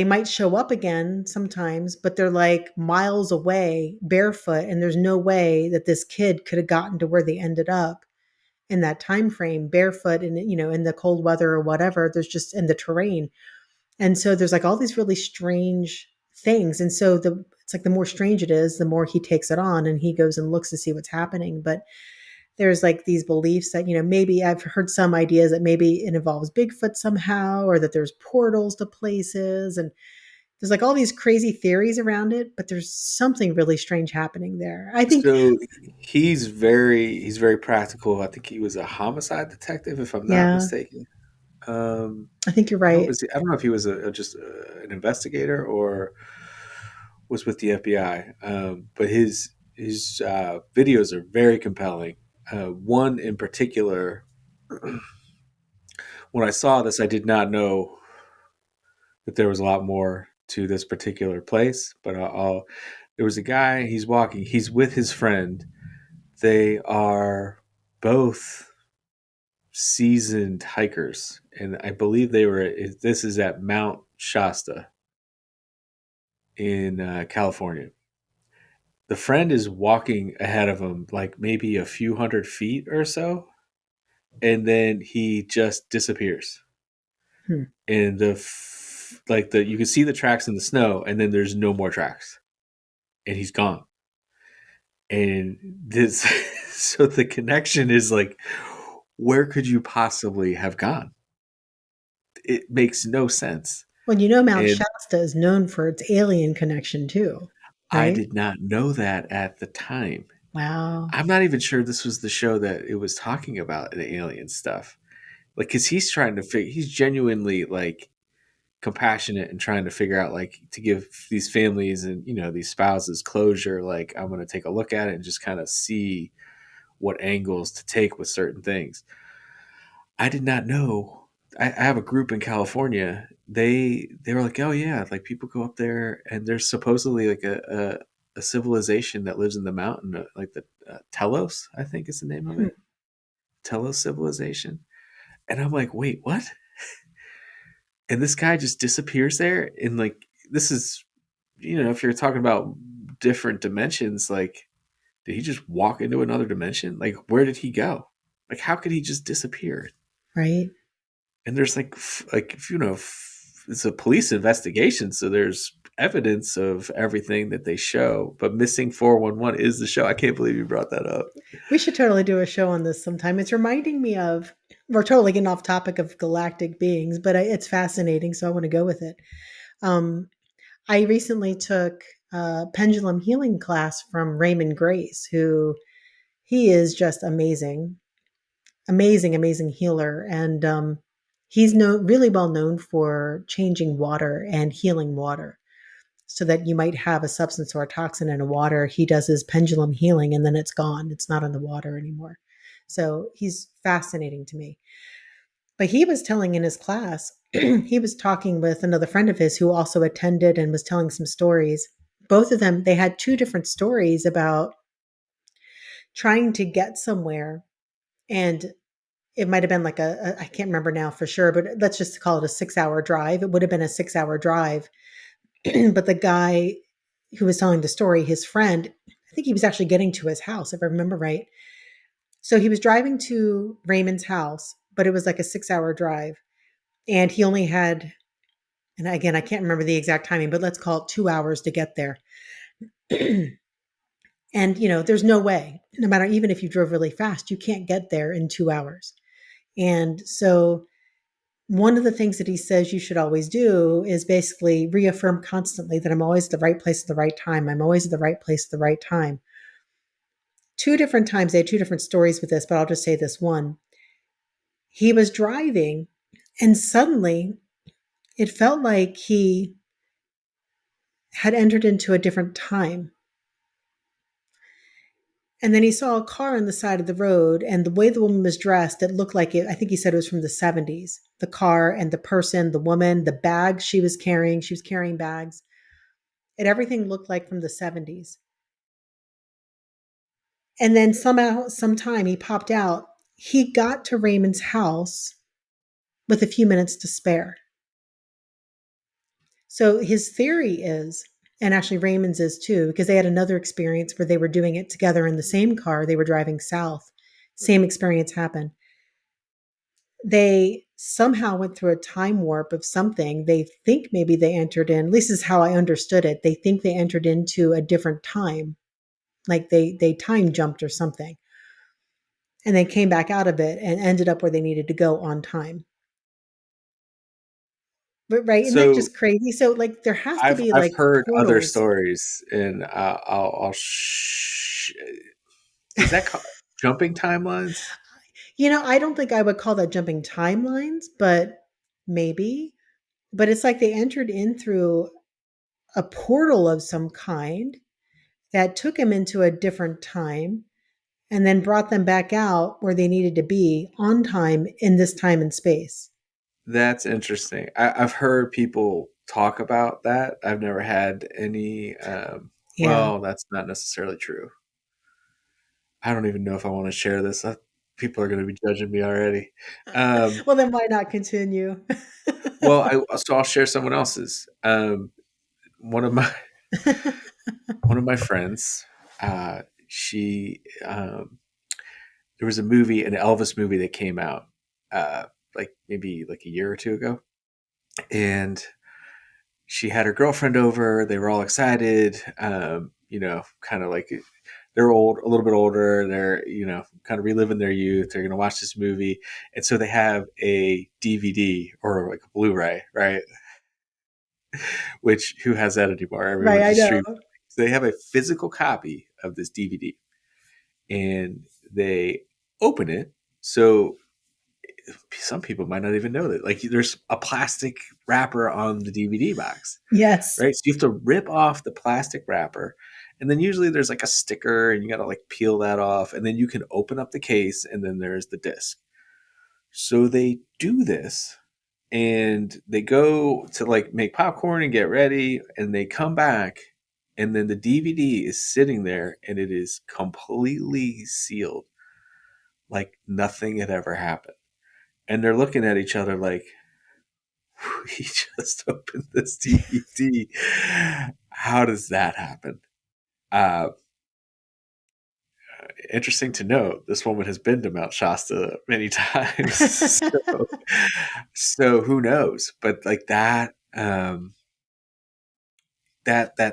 might show up again sometimes, but they're like miles away barefoot, and there's no way that this kid could have gotten to where they ended up in that time frame barefoot, and in the cold weather or whatever. There's just in the terrain. And so there's like all these really strange things. And so it's like the more strange it is, the more he takes it on, and he goes and looks to see what's happening. But there's like these beliefs that, maybe I've heard some ideas that maybe it involves Bigfoot somehow, or that there's portals to places. And there's like all these crazy theories around it, but there's something really strange happening there. I think, So he's very practical. I think he was a homicide detective, if I'm not yeah, mistaken. Um, I think you're or right. was he, I don't know if he was just an investigator or was with the FBI. But his videos are very compelling. One in particular, when I saw this, I did not know that there was a lot more to this particular place. But there was a guy. He's walking. He's with his friend. They are both seasoned hikers, and I believe they were. This is at Mount Shasta in California. The friend is walking ahead of him, like maybe a few hundred feet or so, and then he just disappears. Hmm. And the you can see the tracks in the snow, and then there's no more tracks, and he's gone. And this, so the connection is like, where could you possibly have gone? It makes no sense. Well, Mount And Shasta is known for its alien connection too, I right? did not know that at the time. Wow. I'm not even sure this was the show that it was talking about the alien stuff. Like, cause he's trying to figure, he's genuinely like compassionate and trying to figure out, like, to give these families and, these spouses closure. Like, I'm going to take a look at it and just kind of see what angles to take with certain things. I did not know. I have a group in California. They were like, oh yeah, like people go up there, and there's supposedly like a civilization that lives in the mountain, like the Telos, I think is the name of Hmm. it, Telos civilization. And I'm like, wait, what? And this guy just disappears there, and like this is, if you're talking about different dimensions, like did he just walk into another dimension? Like where did he go? Like how could he just disappear? Right. And there's like it's a police investigation, so there's evidence of everything that they show. But Missing 411 is the show. I can't believe you brought that up. We should totally do a show on this sometime. It's reminding me of, we're totally getting off topic of galactic beings, but it's fascinating, so I want to go with it. Um, I recently took a pendulum healing class from Raymond Grace, who he is just amazing, amazing, amazing healer. And he's really well known for changing water and healing water so that you might have a substance or a toxin in a water. He does his pendulum healing and then it's gone. It's not in the water anymore. So he's fascinating to me. But he was telling in his class, he was talking with another friend of his who also attended and was telling some stories. Both of them, they had two different stories about trying to get somewhere. And it might have been like I can't remember now for sure, but let's just call it a 6 hour drive. It would have been a 6 hour drive. But the guy who was telling the story, his friend, I think he was actually getting to his house, if I remember right. So he was driving to Raymond's house, but it was like a 6 hour drive. And he only had, and again, I can't remember the exact timing, but let's call it 2 hours to get there. And, there's no way, no matter, even if you drove really fast, you can't get there in 2 hours. And so one of the things that he says you should always do is basically reaffirm constantly that I'm always at the right place at the right time. I'm always at the right place at the right time. Two different times, they had two different stories with this, but I'll just say this one. He was driving, and suddenly it felt like he had entered into a different time. And then he saw a car on the side of the road, and the way the woman was dressed, it looked like it. I think he said it was from the 70s. The car and the person, the woman, the bags she was carrying bags. And everything looked like from the 70s. And then somehow, sometime he popped out. He got to Raymond's house with a few minutes to spare. So his theory is, and actually Raymond's is too, because they had another experience where they were doing it together in the same car. They were driving south. Same experience happened. They somehow went through a time warp of something. They think maybe they entered in, at least this is how I understood it. They think they entered into a different time, like they time jumped or something. And then came back out of it and ended up where they needed to go on time. But right, isn't that So just crazy? So like there has to be I've like heard other portals. stories, and is that jumping timelines? I don't think I would call that jumping timelines, but maybe. But it's like they entered in through a portal of some kind that took them into a different time and then brought them back out where they needed to be on time in this time and space. That's interesting. I've heard people talk about that. I've never had any. Yeah. Well, that's not necessarily true. I don't even know if I want to share this. People are going to be judging me already. Um, Well, then why not continue? well, I'll share someone else's. One of my one of my friends. She There was a movie, an Elvis movie that came out, uh, like maybe like a year or two ago, and she had her girlfriend over. They were all excited. Kind of like they're old, a little bit older. They're kind of reliving their youth. They're going to watch this movie, and so they have a DVD or like a Blu-ray, right? Which who has that anymore? Right, Everyone I just know. streams. So they have a physical copy of this DVD, and they open it. So some people might not even know that. Like, there's a plastic wrapper on the DVD box, Yes. right? So you have to rip off the plastic wrapper, and then usually there's like a sticker, and you got to like peel that off, and then you can open up the case, and then there's the disc. So they do this, and they go to like make popcorn and get ready, and they come back, and then the DVD is sitting there, and it is completely sealed, like nothing had ever happened. And they're looking at each other like, we just opened this DVD. How does that happen? Uh, interesting to note, this woman has been to Mount Shasta many times. So who knows? But like that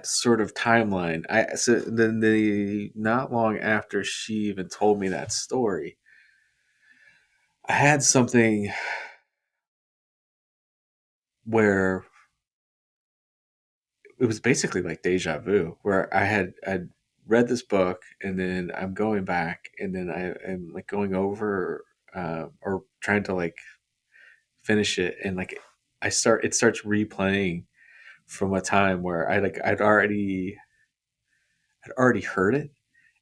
sort of timeline. So then the not long after she even told me that story, I had something where it was basically like deja vu, where I'd read this book and then I'm going back and then I am like going over or trying to like finish it, and like it starts replaying from a time where I'd already heard it,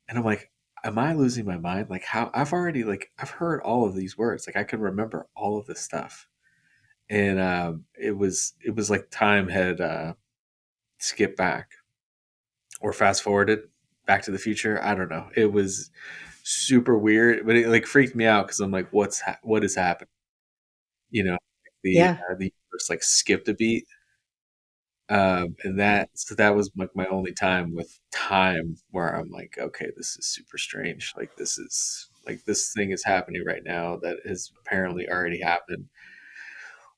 and I'm like, am I losing my mind? Like how I've heard all of these words, like I can remember all of this stuff, and it was like time had skipped back or fast forwarded back to the future. I don't know. It was super weird, but it like freaked me out because I'm like, what is happening? You know, Yeah. the universe like skipped a beat. And that was like my only time with time where I'm like, okay, this is super strange. Like this thing is happening right now that has apparently already happened.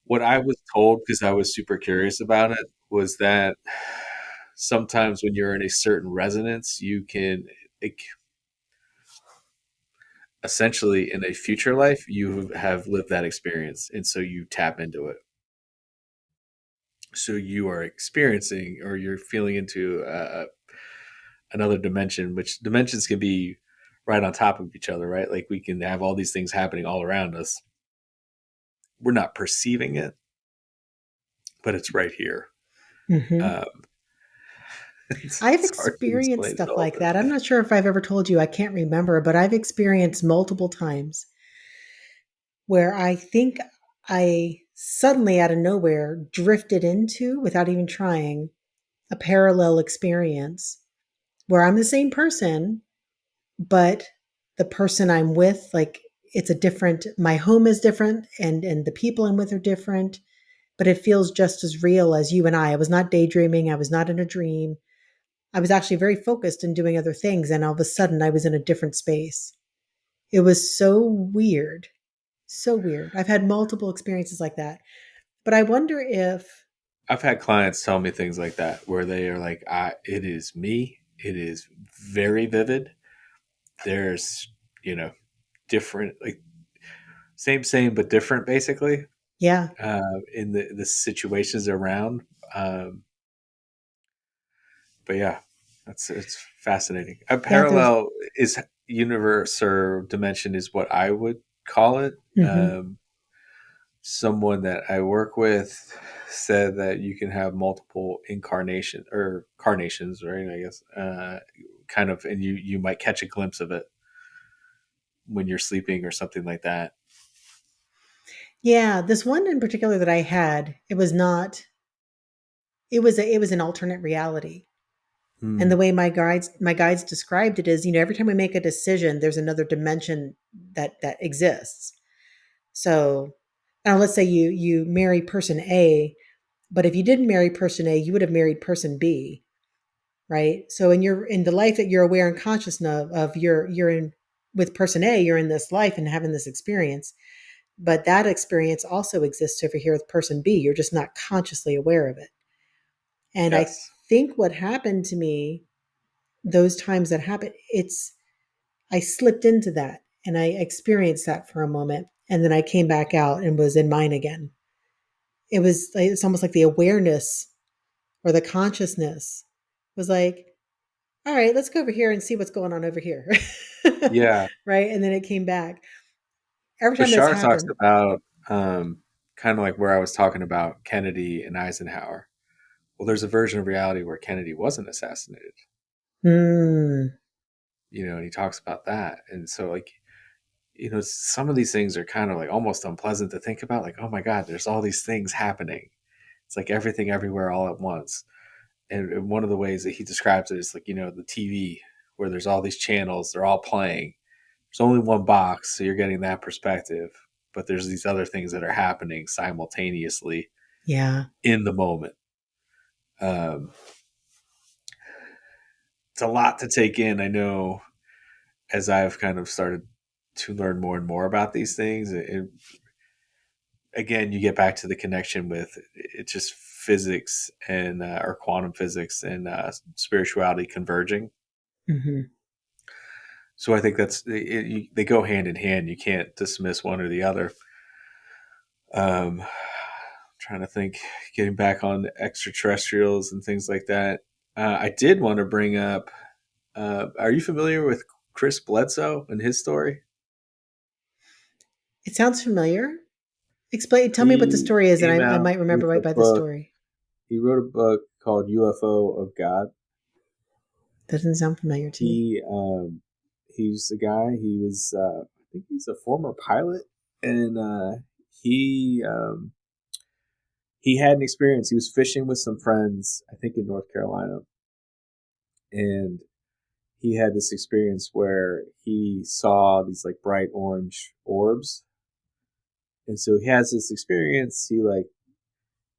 What I was told, because I was super curious about it, was that sometimes when you're in a certain resonance, you can like, essentially in a future life you have lived that experience, and so you tap into it. So you are experiencing or you're feeling into another dimension, which dimensions can be right on top of each other, right? Like we can have all these things happening all around us. We're not perceiving it, but it's right here. Hmm. Um, I've it's hard to experienced explain it stuff all, like but that. I'm not sure if I've ever told you, I can't remember, but I've experienced multiple times where I think I suddenly out of nowhere drifted into, without even trying, a parallel experience where I'm the same person, but the person I'm with, like it's a different, my home is different and the people I'm with are different, but it feels just as real as you and I. I was not daydreaming. I was not in a dream. I was actually very focused and doing other things. And all of a sudden I was in a different space. It was so weird. So weird. I've had multiple experiences like that. But I wonder if, I've had clients tell me things like that where they are like, it is me. It is very vivid. There's, you know, different, like same, but different basically, yeah, in the situations around. Um, but yeah, it's fascinating. A yeah, there's, parallel is universe or dimension is what I would call it. hmm, Someone that I work with said that you can have multiple incarnation or carnations, right? I guess, kind of, and you might catch a glimpse of it when you're sleeping or something like that. yeah, this one in particular that I had, it was not, it was an alternate reality. And the Hmm. way my guides described it is, every time we make a decision, there's another dimension that exists. So, now let's say you marry person A, but if you didn't marry person A, you would have married person B, right? So in the life that you're aware and conscious of you're in with person A, you're in this life and having this experience, but that experience also exists over here with person B. You're just not consciously aware of it. And I Yes. think what happened to me those times that happened, it's I slipped into that and I experienced that for a moment, and then I came back out and was in mine again. It's almost like the awareness or the consciousness was like, all right, let's go over here and see what's going on over here. Yeah. Right. And then it came back. Every time that's Bashar talks happened. about kind of like where I was talking about Kennedy and Eisenhower. Well, there's a version of reality where Kennedy wasn't assassinated, Hmm. and he talks about that. And so, like, some of these things are kind of like almost unpleasant to think about. Like, oh my God, there's all these things happening. It's like everything everywhere all at once. And one of the ways that he describes it is like, the TV where there's all these channels, they're all playing. There's only one box, so you're getting that perspective. But there's these other things that are happening simultaneously Yeah. in the moment. Um, it's a lot to take in. I know as I've kind of started to learn more and more about these things, again, you get back to the connection with it's just physics and or quantum physics and spirituality converging. Mhm. So I think they go hand in hand. You can't dismiss one or the other. Trying to think, getting back on extraterrestrials and things like that. I did want to bring up. Are you familiar with Chris Bledsoe and his story? It sounds familiar. Explain Tell me what the He story is, and came I out might remember with a right by the book. story. He wrote a book called UFO of God. Doesn't sound familiar to me. He's a guy. He was I think he's a former pilot, and he he had an experience. He was fishing with some friends, I think in North Carolina, and he had this experience where he saw these like bright orange orbs. And so he has this experience. He like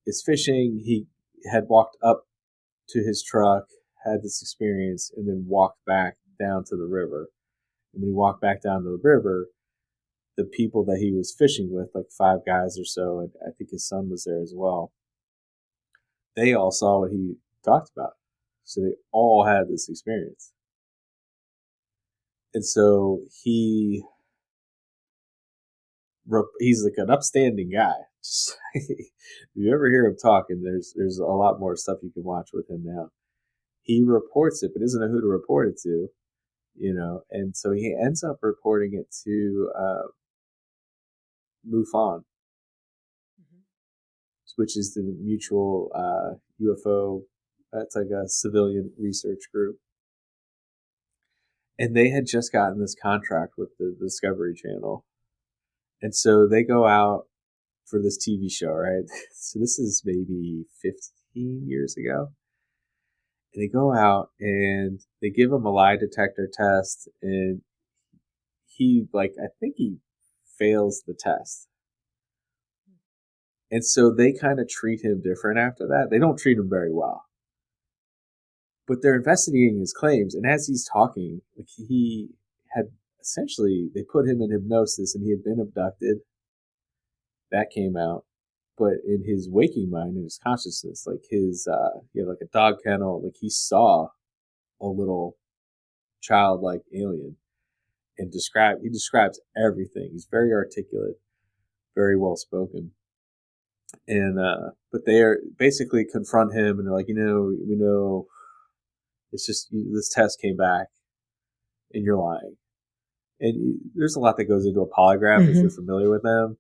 is fishing. He had walked up to his truck, had this experience, and then walked back down to the river. And when he walked back down to the river, the people that he was fishing with, like five guys or so, and I think his son was there as well, they all saw what he talked about. So they all had this experience. And so he's like an upstanding guy. Just, if you ever hear him talking, there's a lot more stuff you can watch with him now. He reports it, but doesn't know who to report it to, and so he ends up reporting it to MUFON, which is the mutual UFO. It's like a civilian research group, and they had just gotten this contract with the Discovery Channel, and so they go out for this TV show, right? So this is maybe 15 years ago. And they go out and they give him a lie detector test, and he I think he fails the test. And so they kind of treat him different after that. They don't treat him very well. But they're investigating his claims, and as he's talking, like he had essentially they put him in hypnosis and he had been abducted. That came out. But in his waking mind, in his consciousness, like he had like a dog kennel, like he saw a little childlike alien and he describes everything. He's very articulate, very well spoken. And but they are basically confront him and they're like, we know it's just this test came back and you're lying. And there's a lot that goes into a polygraph if you're Mhm. familiar with them.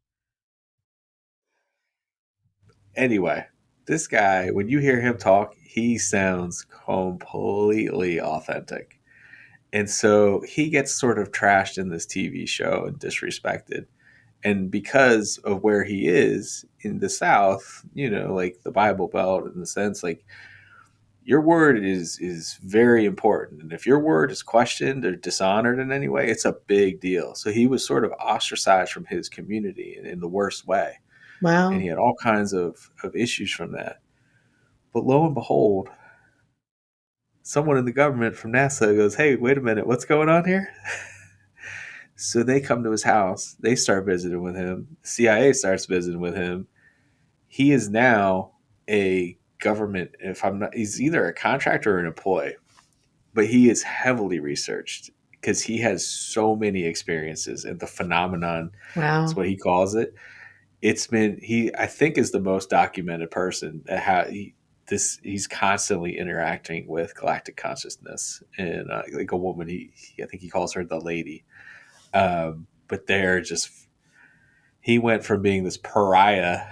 Anyway, this guy, when you hear him talk, he sounds completely authentic. And so he gets sort of trashed in this TV show and disrespected. And because of where he is in the South, like the Bible Belt in the sense, like your word is very important. And if your word is questioned or dishonored in any way, it's a big deal. So he was sort of ostracized from his community in the worst way. And Wow. he had all kinds of issues from that. But lo and behold, someone in the government from NASA goes, "Hey, wait a minute, what's going on here?" So they come to his house. They start visiting with him. CIA starts visiting with him. He is now a government, if I'm not, he's either a contractor or an employee, but he is heavily researched because he has so many experiences and the phenomenon is Wow. what he calls it. It's been, I think, is the most documented person that he's constantly interacting with galactic consciousness and like a woman, I think he calls her the lady. But they're just he went from being this pariah,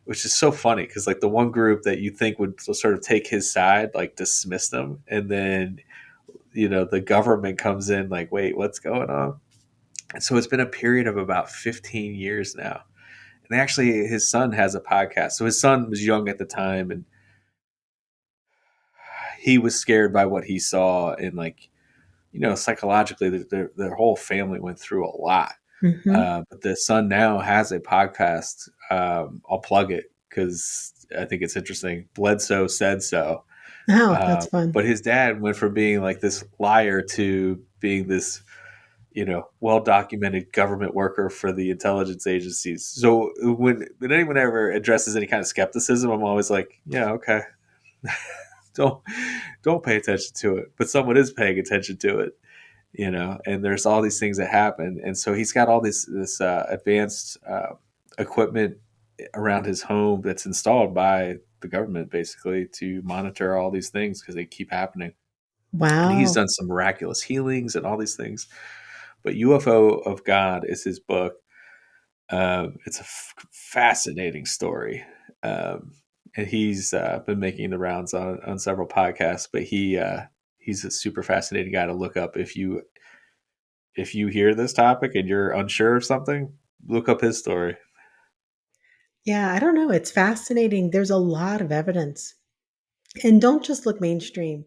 which is so funny because like the one group that you think would sort of take his side, like dismissed him, and then the government comes in like, wait, what's going on? And so it's been a period of about 15 years now. And actually, his son has a podcast. So his son was young at the time, and he was scared by what he saw, and like psychologically, their whole family went through a lot. Mhm. But the son now has a podcast. I'll plug it because I think it's interesting. Bledsoe said so. Oh, that's fun. But his dad went from being like this liar to being this. well documented government worker for the intelligence agencies. So when anyone ever addresses any kind of skepticism, I'm always like, yeah, okay, don't don't pay attention to it, but someone is paying attention to it, and there's all these things that happen, and so he's got all this advanced equipment around his home that's installed by the government basically to monitor all these things because they keep happening. And he's Wow. done some miraculous healings and all these things. But UFO of God is his book. It's a fascinating story. And he's been making the rounds on several podcasts, but he's a super fascinating guy to look up. If you hear this topic and you're unsure of something, look up his story. Yeah, I don't know. It's fascinating. There's a lot of evidence. And don't just look mainstream.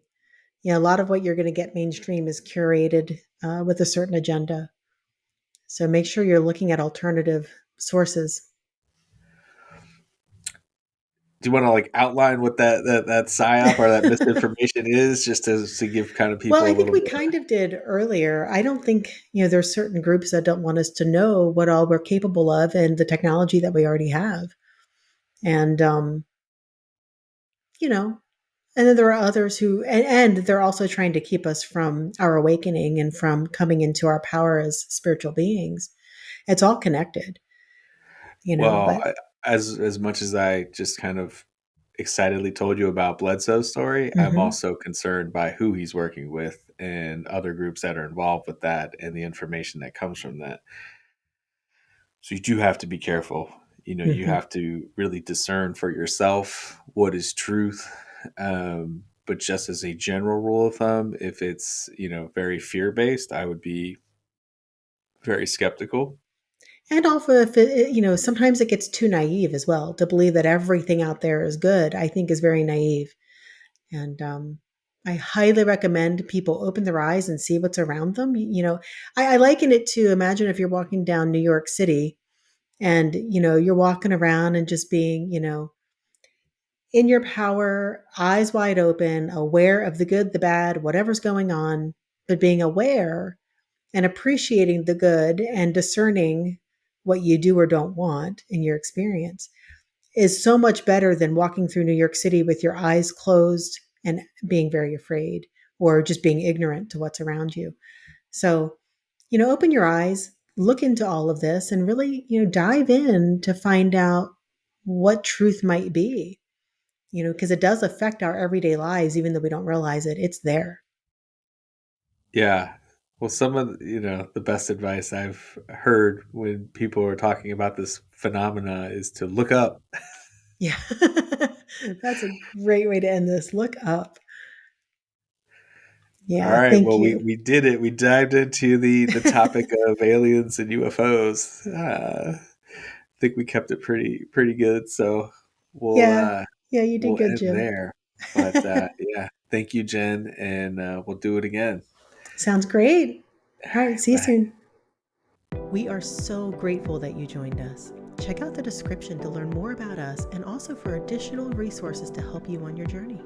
A lot of what you're going to get mainstream is curated with a certain agenda. So make sure you're looking at alternative sources. Do you want to like outline what that psyop or that misinformation is, just to give kind of Well, people I a think little we bit? kind of did earlier. I don't think, there's certain groups that don't want us to know what all we're capable of and the technology that we already have. And, you know, and then there are others who, and they're also trying to keep us from our awakening and from coming into our power as spiritual beings. It's all connected, Well, but as much as I just kind of excitedly told you about Bledsoe's story, I'm mhm, also concerned by who he's working with and other groups that are involved with that and the information that comes from that. So you do have to be careful. You mhm. have to really discern for yourself what is truth. But just as a general rule of thumb, if it's very fear based, I would be very skeptical. And also, if sometimes it gets too naive as well to believe that everything out there is good, I think is very naive. And I highly recommend people open their eyes and see what's around them. I liken it to imagine if you're walking down New York City and, you're walking around and just being, in your power, eyes wide open, aware of the good, the bad, whatever's going on, but being aware and appreciating the good and discerning what you do or don't want in your experience is so much better than walking through New York City with your eyes closed and being very afraid or just being ignorant to what's around you. So, open your eyes, look into all of this and really, dive in to find out what truth might be, because it does affect our everyday lives, even though we don't realize it. It's there. Yeah. Well, some of the best advice I've heard when people are talking about this phenomena is to look up. Yeah. That's a great way to end this. Look up. All Yeah. right. Thank Well, we you. we did it. We dived into the topic of aliens and UFOs. I think we kept it pretty good. So we'll Yeah. uh, Yeah. You did we'll good, end Jim. there. But yeah, thank you, Jen, and we'll do it again. Sounds great. All All right. right. See you Bye. soon. We are so grateful that you joined us. Check out the description to learn more about us and also for additional resources to help you on your journey.